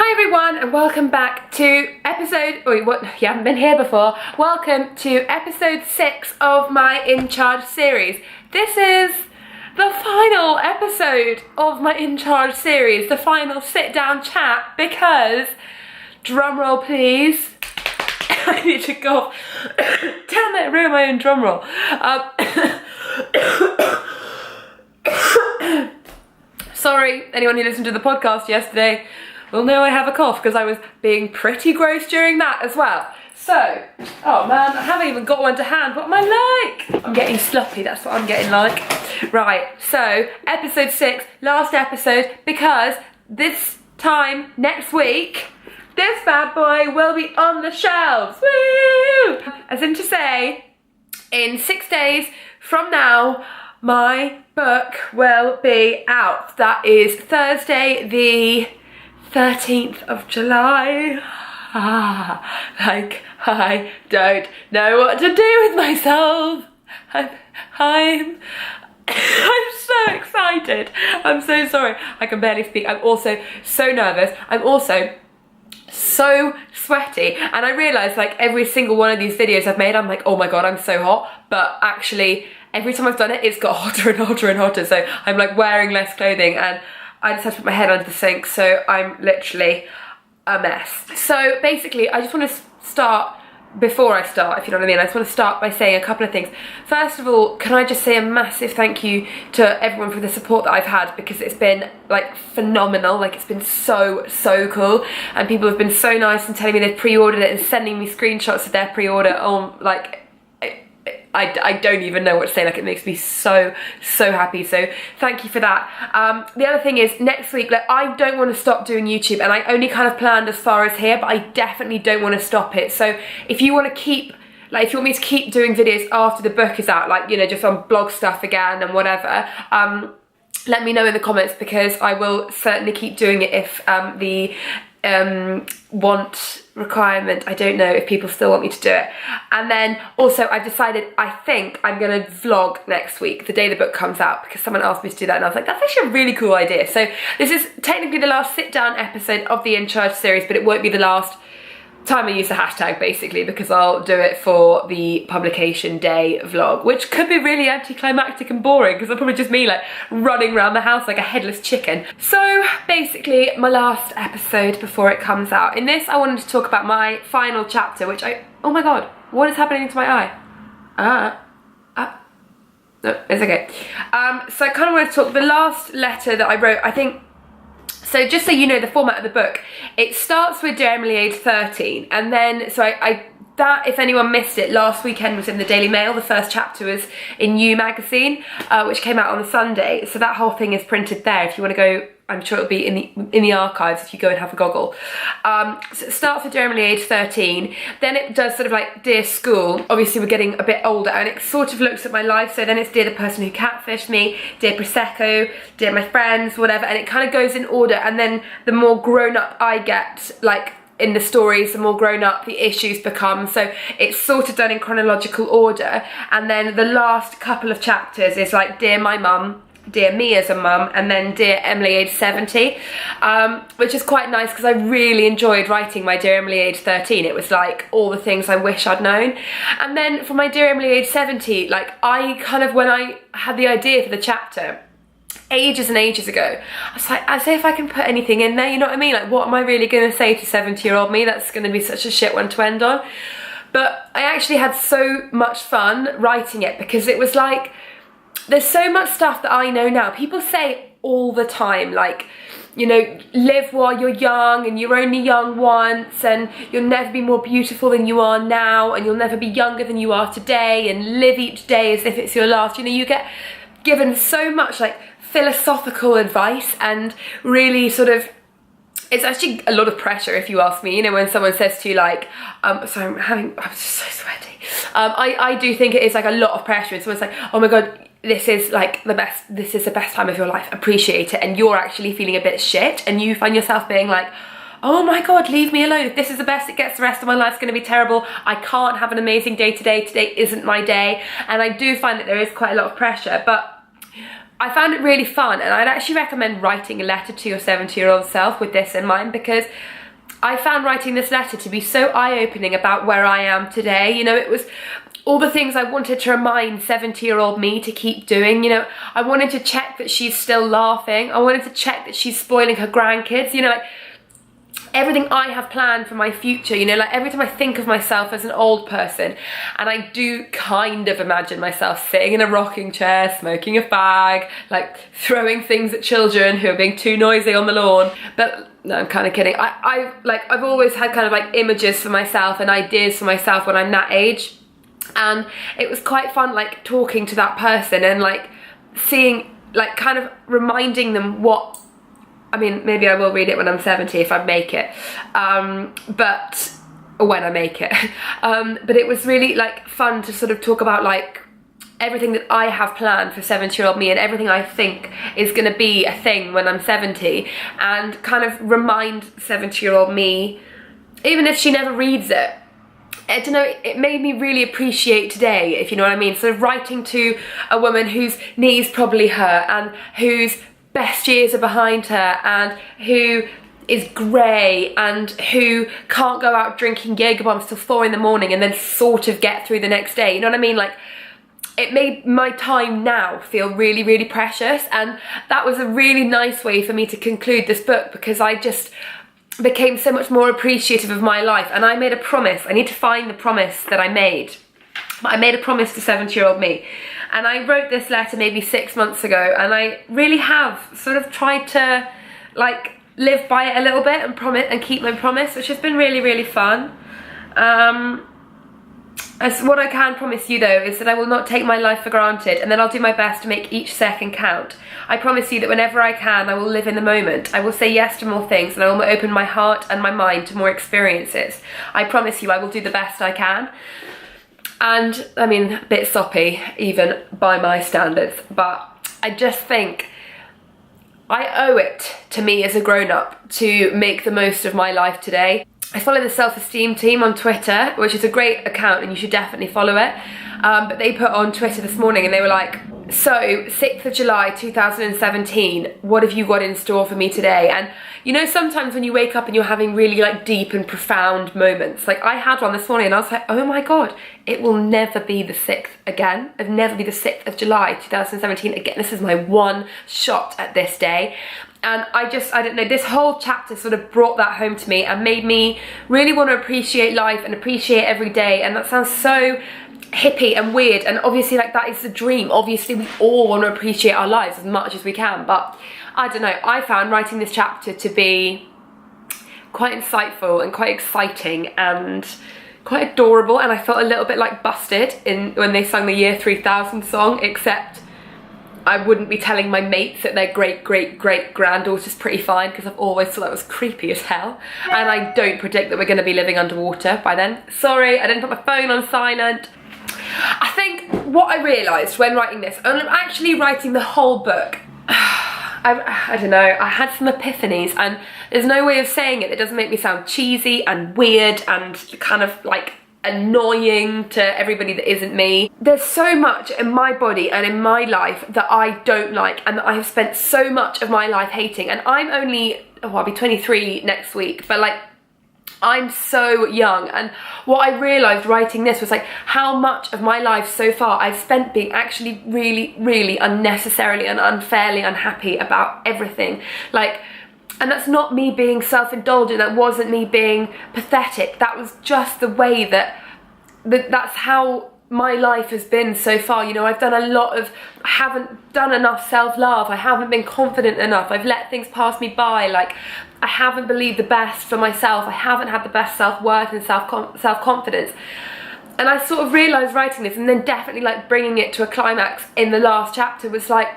Hi everyone and welcome back to episode, you haven't been here before, welcome to episode 6 of my In Charge series. This is the final episode of my In Charge series, the final sit down chat because, drumroll please, I need to cough, damn it, ruin my own drumroll. Sorry, anyone who listened to the podcast yesterday will know I have a cough because I was being pretty gross during that as well. So, oh man, I haven't even got one to hand. What am I like? I'm getting sloppy, that's what I'm getting like. Right, so episode 6, last episode, because this time next week, this bad boy will be on the shelves. Woo! As in to say, in 6 days from now, my book will be out. That is Thursday the 13th of July. Like, I don't know what to do with myself. I'm so excited. I'm so sorry. I can barely speak. I'm also so nervous. I'm also so sweaty. And I realise, like, every single one of these videos I've made, I'm like, oh my god, I'm so hot. But actually, every time I've done it, it's got hotter and hotter and hotter. So I'm like wearing less clothing and I just have to put my head under the sink, so I'm literally a mess. So basically, I just want to start, before I start, if you know what I mean, I just want to start by saying a couple of things. First of all, can I just say a massive thank you to everyone for the support that I've had, because it's been like phenomenal, like it's been so cool, and people have been so nice and telling me they've pre-ordered it and sending me screenshots of their pre-order. Oh, like, I don't even know what to say, like it makes me so happy, so thank you for that. The other thing is, next week, like, I don't want to stop doing YouTube, and I only kind of planned as far as here, but I definitely don't want to stop it. So if you want to keep, like, if you want me to keep doing videos after the book is out, like, you know, just on blog stuff again and whatever, let me know in the comments, because I will certainly keep doing it if the want requirement, I don't know if people still want me to do it. And then also I've decided, I think I'm gonna vlog next week, the day the book comes out, because someone asked me to do that and I was like, that's actually a really cool idea. So this is technically the last sit down episode of the In Charge series, but it won't be the last time I use the hashtag, basically, because I'll do it for the publication day vlog, which could be really anticlimactic and boring because it'll probably just me like running around the house like a headless chicken. So basically, my last episode before it comes out. In this, I wanted to talk about my final chapter, which oh my god, what is happening to my eye? No, it's okay. So I kind of want to talk, the last letter that I wrote, I think. So just so you know the format of the book, it starts with Dear Emily age 13, and then, so that, if anyone missed it, last weekend was in the Daily Mail. The first chapter was in You magazine, which came out on a Sunday. So that whole thing is printed there. If you want to go, I'm sure it'll be in the archives if you go and have a goggle. So it starts with Dear Emily age 13. Then it does sort of like Dear School. Obviously we're getting a bit older, and it sort of looks at my life. So then it's Dear the person who catfished me, Dear Prosecco, Dear my friends, whatever. And it kind of goes in order. And then the more grown up I get, like, in the stories, the more grown up the issues become. So it's sort of done in chronological order. And then the last couple of chapters is like Dear my mum, Dear me as a mum, and then Dear Emily age 70, which is quite nice because I really enjoyed writing my Dear Emily age 13. It was like all the things I wish I'd known. And then for my Dear Emily age 70, like, I kind of, when I had the idea for the chapter ages and ages ago, I was like, as if I can put anything in there, you know what I mean? Like, what am I really going to say to 70-year-old me? That's going to be such a shit one to end on. But I actually had so much fun writing it, because it was like, there's so much stuff that I know now. People say all the time, like, you know, live while you're young, and you're only young once, and you'll never be more beautiful than you are now, and you'll never be younger than you are today, and live each day as if it's your last. You know, you get given so much like philosophical advice, and really sort of, it's actually a lot of pressure if you ask me, you know, when someone says to you like, sorry, I'm just so sweaty. I do think it is like a lot of pressure, and someone's like, oh my god, this is like the best, this is the best time of your life, appreciate it, and you're actually feeling a bit shit, and you find yourself being like, oh my god, leave me alone. If this is the best it gets, the rest of my life's going to be terrible. I can't have an amazing day today. Today isn't my day. And I do find that there is quite a lot of pressure, but I found it really fun, and I'd actually recommend writing a letter to your 70-year-old self with this in mind, because I found writing this letter to be so eye-opening about where I am today. You know, it was all the things I wanted to remind 70-year-old me to keep doing. You know, I wanted to check that she's still laughing. I wanted to check that she's spoiling her grandkids. You know, like, everything I have planned for my future. You know, like, every time I think of myself as an old person, and I do kind of imagine myself sitting in a rocking chair, smoking a fag, like throwing things at children who are being too noisy on the lawn. But no, I'm kind of kidding. I've always had kind of like images for myself and ideas for myself when I'm that age, and it was quite fun, like, talking to that person and like seeing, like, kind of reminding them what, I mean, maybe I will read it when I'm 70 if I make it, or when I make it. But it was really like fun to sort of talk about like everything that I have planned for 70-year-old me and everything I think is going to be a thing when I'm 70, and kind of remind 70-year-old me, even if she never reads it, I don't know, it made me really appreciate today, if you know what I mean. Sort of writing to a woman whose knees probably hurt, and whose best years are behind her, and who is grey, and who can't go out drinking Jaeger bombs till 4 in the morning and then sort of get through the next day. You know what I mean? Like, it made my time now feel really, really precious, and that was a really nice way for me to conclude this book, because I just became so much more appreciative of my life. And I made a promise. I need to find the promise that I made. But I made a promise to 70-year-old me. And I wrote this letter maybe 6 months ago, and I really have sort of tried to like live by it a little bit and promise and keep my promise, which has been really, really fun. As what I can promise you though is that I will not take my life for granted, and then I'll do my best to make each second count. I promise you that whenever I can, I will live in the moment. I will say yes to more things, and I will open my heart and my mind to more experiences. I promise you I will do the best I can. And I mean, a bit soppy even by my standards, but I just think I owe it to me as a grown-up to make the most of my life today. I follow the Self-Esteem team on Twitter, which is a great account and you should definitely follow it. But they put on Twitter this morning and they were like, so 6th of July 2017, what have you got in store for me today? And you know, sometimes when you wake up and you're having really like deep and profound moments, like I had one this morning and I was like, oh my God, it will never be the 6th again. It'll never be the 6th of July 2017 again. This is my one shot at this day. And I don't know, this whole chapter sort of brought that home to me and made me really want to appreciate life and appreciate every day. And that sounds so hippie and weird, and obviously like that is the dream. Obviously we all want to appreciate our lives as much as we can, but I don't know, I found writing this chapter to be quite insightful and quite exciting and quite adorable, and I felt a little bit like Busted when they sung the Year 3000 song, except I wouldn't be telling my mates that their great-great-great-granddaughter's pretty fine, because I've always thought that was creepy as hell. And I don't predict that we're going to be living underwater by then. Sorry, I didn't put my phone on silent. I think what I realised when writing this, and I'm actually writing the whole book, I don't know, I had some epiphanies, and there's no way of saying it that doesn't make me sound cheesy and weird and kind of like annoying to everybody that isn't me. There's so much in my body and in my life that I don't like and that I have spent so much of my life hating, and I'm only, I'll be 23 next week, but like I'm so young. And what I realised writing this was like how much of my life so far I've spent being actually really, really unnecessarily and unfairly unhappy about everything. Like, and that's not me being self-indulgent, that wasn't me being pathetic, that was just the way that's how my life has been so far. You know, I've done a lot of, I haven't done enough self-love, I haven't been confident enough, I've let things pass me by, like I haven't believed the best for myself, I haven't had the best self-worth and self-confidence. And I sort of realised writing this, and then definitely like bringing it to a climax in the last chapter, was like,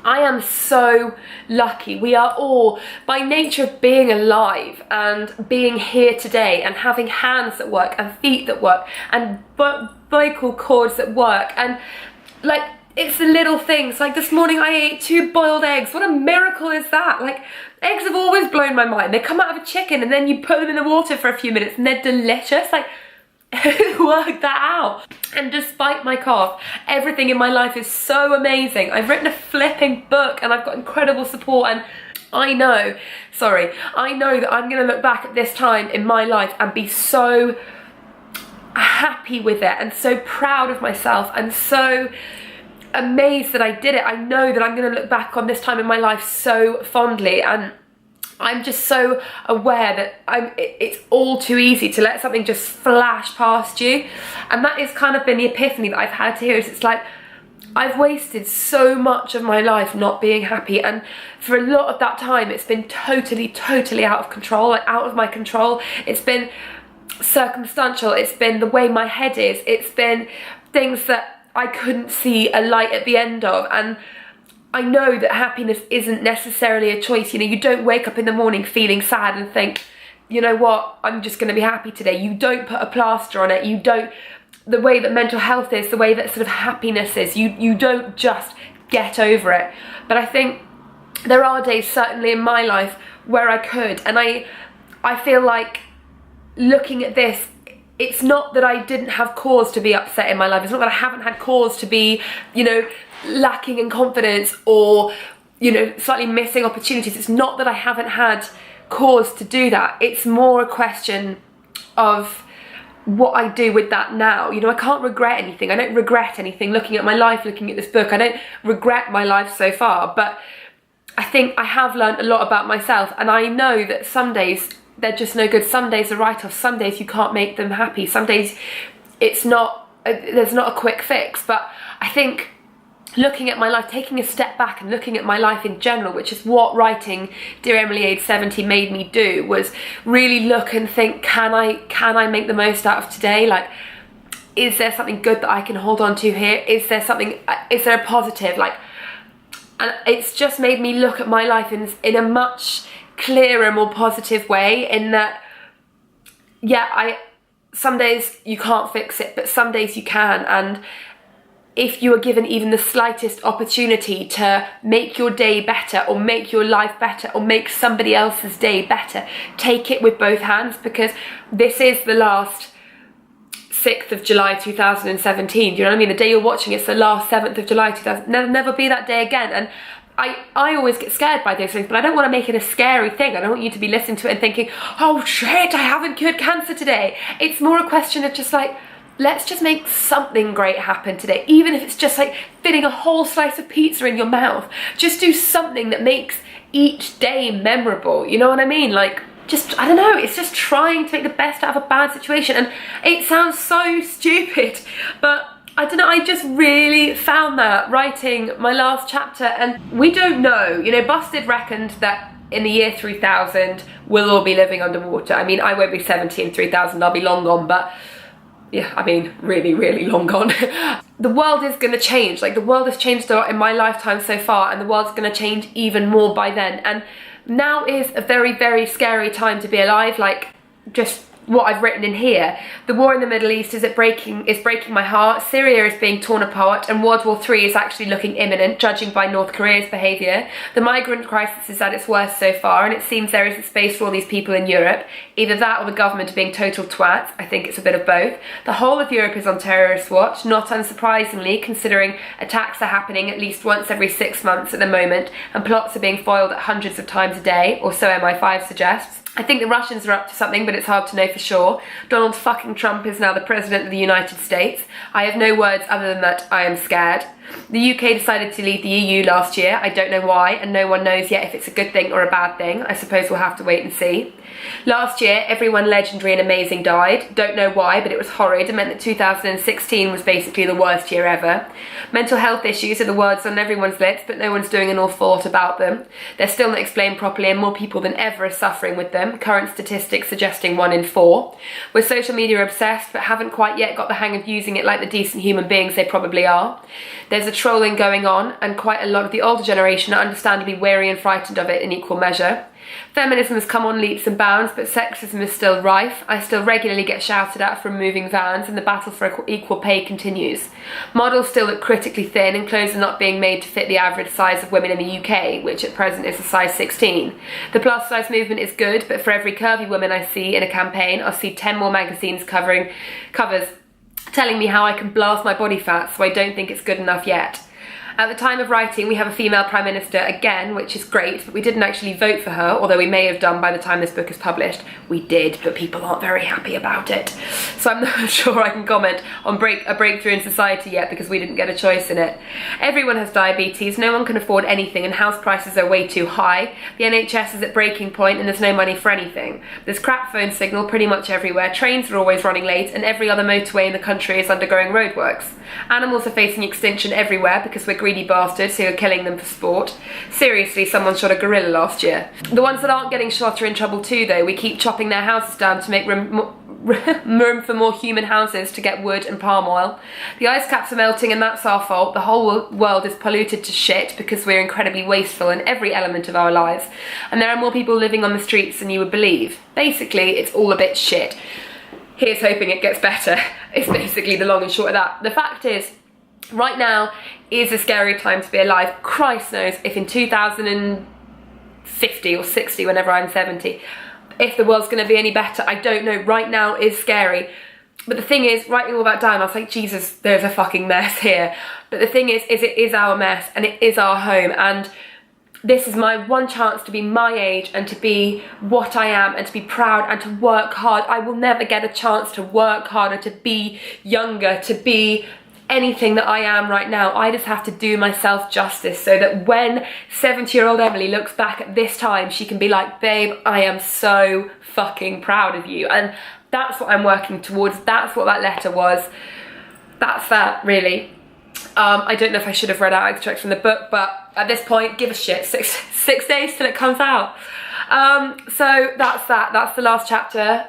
I am so lucky. We are all, by nature of being alive and being here today and having hands that work and feet that work and vocal cords that work, and like it's the little things. Like this morning I ate 2 boiled eggs. What a miracle is that? Like, eggs have always blown my mind. They come out of a chicken and then you put them in the water for a few minutes and they're delicious. Like, work that out. And despite my cough, everything in my life is so amazing. I've written a flipping book and I've got incredible support, and I know that I'm gonna look back at this time in my life and be so happy with it and so proud of myself and so amazed that I did it. I know that I'm gonna look back on this time in my life so fondly, and I'm just so aware that it's all too easy to let something just flash past you. And that has kind of been the epiphany that I've had here, is it's like, I've wasted so much of my life not being happy, and for a lot of that time it's been totally out of control, like out of my control. It's been circumstantial, it's been the way my head is, it's been things that I couldn't see a light at the end of. And I know that happiness isn't necessarily a choice. You know, you don't wake up in the morning feeling sad and think, you know what, I'm just going to be happy today. You don't put a plaster on it. You don't, the way that mental health is, the way that sort of happiness is, you don't just get over it. But I think there are days, certainly in my life, where I could. And I feel like looking at this, it's not that I didn't have cause to be upset in my life. It's not that I haven't had cause to be, you know, lacking in confidence or, you know, slightly missing opportunities. It's not that I haven't had cause to do that. It's more a question of what I do with that now. You know, I can't regret anything. I don't regret anything looking at my life, looking at this book. I don't regret my life so far, but I think I have learned a lot about myself, and I know that some days they're just no good. Some days are write-offs. Some days you can't make them happy. Some days it's not, there's not a quick fix. But I think looking at my life, taking a step back and looking at my life in general, which is what writing Dear Emily Age 70 made me do, was really look and think, can I make the most out of today? Like, is there something good that I can hold on to here? Is there a positive? Like, and it's just made me look at my life in a much clearer, more positive way, in that, yeah, some days you can't fix it, but some days you can. And if you are given even the slightest opportunity to make your day better, or make your life better, or make somebody else's day better, take it with both hands, because this is the last 6th of July 2017. Do you know what I mean? The day you're watching, it's the last 7th of July 2000. Never be that day again. And I always get scared by those things, but I don't want to make it a scary thing. I don't want you to be listening to it and thinking, oh shit, I haven't cured cancer today. It's more a question of just like, let's just make something great happen today. Even if it's just like fitting a whole slice of pizza in your mouth. Just do something that makes each day memorable. You know what I mean? Like, just, I don't know, it's just trying to make the best out of a bad situation. And it sounds so stupid, but I don't know, I just really found that writing my last chapter. And we don't know, you know, Busted reckoned that in the year 3000 we'll all be living underwater. I mean, I won't be 70 in 3000, I'll be long gone, but yeah, I mean, really long gone. The world is gonna change. Like, the world has changed a lot in my lifetime so far, and the world's gonna change even more by then. And now is a very scary time to be alive. Like, just what I've written in here. The war in the Middle East is breaking my heart. Syria is being torn apart, and World War III is actually looking imminent, judging by North Korea's behaviour. The migrant crisis is at its worst so far, and it seems there isn't space for all these people in Europe. Either that or the government are being total twats. I think it's a bit of both. The whole of Europe is on terrorist watch, not unsurprisingly, considering attacks are happening at least once every 6 months at the moment, and plots are being foiled at hundreds of times a day, or so MI5 suggests. I think the Russians are up to something, but it's hard to know for sure. Donald fucking Trump is now the President of the United States. I have no words other than that I am scared. The UK decided to leave the EU last year. I don't know why, and no one knows yet if it's a good thing or a bad thing. I suppose we'll have to wait and see. Last year, everyone legendary and amazing died. Don't know why, but it was horrid. It meant that 2016 was basically the worst year ever. Mental health issues are the words on everyone's lips, but no one's doing an awful lot about them. They're still not explained properly, and more people than ever are suffering with them. Current statistics suggesting 1 in 4. We're social media obsessed, but haven't quite yet got the hang of using it like the decent human beings they probably are. There's There's a trolling going on, and quite a lot of the older generation are understandably wary and frightened of it in equal measure. Feminism has come on leaps and bounds, but sexism is still rife. I still regularly get shouted at from moving vans, and the battle for equal pay continues. Models still look critically thin, and clothes are not being made to fit the average size of women in the UK, which at present is a size 16. The plus size movement is good, but for every curvy woman I see in a campaign, I'll see 10 more magazines covers telling me how I can blast my body fat, so I don't think it's good enough yet. At the time of writing, we have a female Prime Minister again, which is great, but we didn't actually vote for her, although we may have done by the time this book is published. We did, but people aren't very happy about it. So I'm not sure I can comment on a breakthrough in society yet, because we didn't get a choice in it. Everyone has diabetes, no one can afford anything, and house prices are way too high. The NHS is at breaking point, and there's no money for anything. There's crap phone signal pretty much everywhere, trains are always running late, and every other motorway in the country is undergoing roadworks. Animals are facing extinction everywhere because we're greedy bastards who are killing them for sport. Seriously, someone shot a gorilla last year. The ones that aren't getting shot are in trouble too, though. We keep chopping their houses down to make room for more human houses to get wood and palm oil. The ice caps are melting, and that's our fault. The whole world is polluted to shit because we're incredibly wasteful in every element of our lives. And there are more people living on the streets than you would believe. Basically, it's all a bit shit. Here's hoping it gets better. It's basically the long and short of that. The fact is, right now is a scary time to be alive. Christ knows if in 2050 or 60, whenever I'm 70, if the world's going to be any better. I don't know. Right now is scary. But the thing is, writing all that down, I was like, Jesus, there's a fucking mess here. But the thing is it is our mess, and it is our home, and this is my one chance to be my age and to be what I am and to be proud and to work hard. I will never get a chance to work harder, to be younger, to be anything that I am right now. I just have to do myself justice so that when 70-year-old Emily looks back at this time, she can be like, babe, I am so fucking proud of you. And that's what I'm working towards. That's what that letter was. That's that, really. I don't know if I should have read out extracts from the book, but at this point, give a shit. Six days till it comes out. So that's that. That's the last chapter.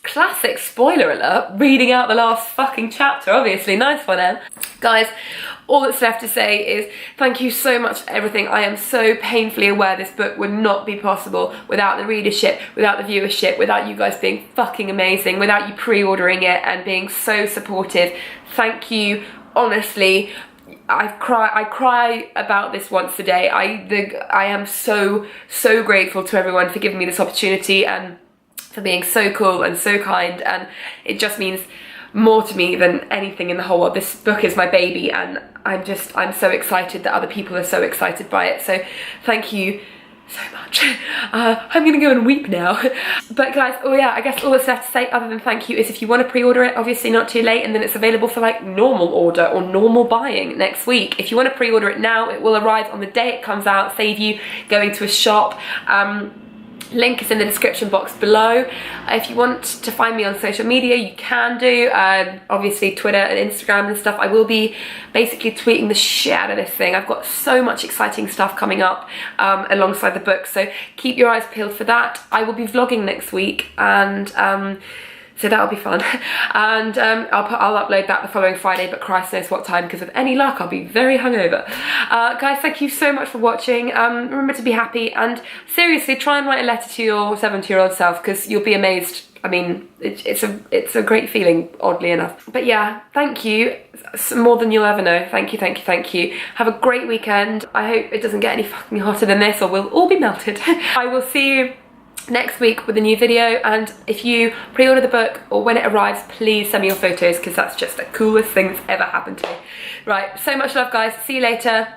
Classic spoiler alert, reading out the last fucking chapter, obviously. Nice one, Em. Guys, all that's left to say is thank you so much for everything. I am so painfully aware this book would not be possible without the readership, without the viewership, without you guys being fucking amazing, without you pre-ordering it and being so supportive. Thank you. Honestly, I cry about this once a day. I am so grateful to everyone for giving me this opportunity and for being so cool and so kind, and it just means more to me than anything in the whole world. This book is my baby, and I'm so excited that other people are so excited by it. So thank you so much. I'm gonna go and weep now. But guys, oh yeah, I guess all that's left to say other than thank you is if you want to pre-order it, obviously not too late, and then it's available for like normal order or normal buying next week. If you want to pre-order it now, it will arrive on the day it comes out, save you going to a shop. Link is in the description box below. If you want to find me on social media, you can do. Obviously Twitter and Instagram and stuff. I will be basically tweeting the shit out of this thing. I've got so much exciting stuff coming up alongside the book, so keep your eyes peeled for that. I will be vlogging next week, and so that'll be fun. And I'll upload that the following Friday, but Christ knows what time, because with any luck I'll be very hungover. Guys, thank you so much for watching. Remember to be happy, and seriously try and write a letter to your 70-year-old self, because you'll be amazed. I mean, it's a great feeling, oddly enough. But yeah, thank you. It's more than you'll ever know. Thank you, thank you, thank you. Have a great weekend. I hope it doesn't get any fucking hotter than this, or we'll all be melted. I will see you next week with a new video, and if you pre-order the book or when it arrives, please send me your photos, because that's just the coolest thing that's ever happened to me. Right, so much love guys, see you later.